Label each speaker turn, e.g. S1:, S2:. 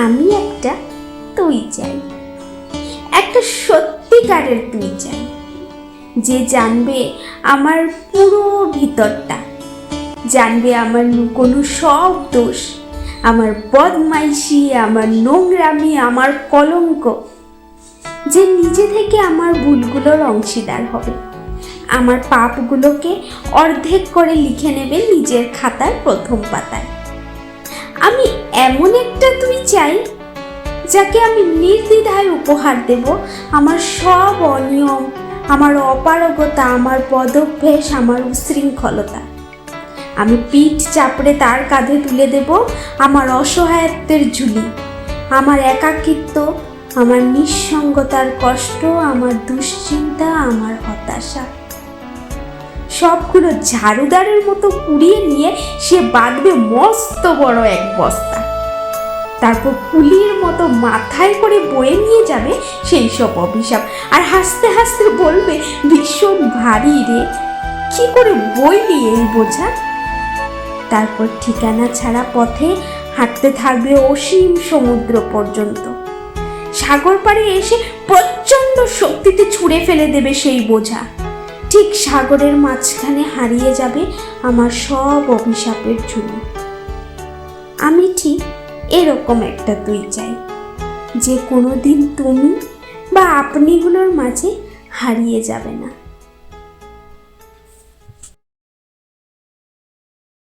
S1: আমি একটা তুই চাই, একটা সত্যিকারের তুই চাই, যে জানবে আমার পুরো ভিতরটা, জানবে আমার লুকোনো সব দোষ, আমার বদমাইশি, আমার নোংরামি, আমার কলঙ্ক, যে নিজে থেকে আমার ভুলগুলোর অংশীদার হবে, আমার পাপগুলোকে অর্ধেক করে লিখে নেবে নিজের খাতার প্রথম পাতায়। আমি এমন একটা তুই চাই, যাকে আমি নির্দ্বিধায় উপহার দেব আমার সব অনিয়ম, আমার অপারগতা, আমার পদভ্যাস, আমার উশৃঙ্খলতা। আমি পিঠ চাপড়ে তার কাঁধে তুলে দেব আমার অসহায়ত্বের ঝুলি, আমার একাকিত্ব, আমার নিঃসঙ্গতার কষ্ট, আমার দুশ্চিন্তা, আমার হতাশা। সবগুলো ঝাড়ুদারের মতো কুড়িয়ে নিয়ে সে বাঁধবে মস্ত বড় এক বস্তা। তারপর পুলির মতো মাথায় করে বয়ে নিয়ে যাবে সেই সব অভিশাপ, আর হাসতে হাসতে বলবে, ভীষণ ভারী রে, কি করে বইলি এই বোঝা। তারপর ঠিকানা ছাড়া পথে হাঁটতে থাকবে অসীম সমুদ্র পর্যন্ত। সাগর পাড়ে এসে প্রচণ্ড শক্তিতে ছুঁড়ে ফেলে দেবে সেই বোঝা। ঠিক সাগরের মাঝখানে হারিয়ে যাবে আমার সব অভিশাপের ঝুলি। আমি ঠিক এরকম একটা তুই চাই, যে কোনোদিন তুমি বা আপনিগুলোর মাঝে হারিয়ে যাবে না।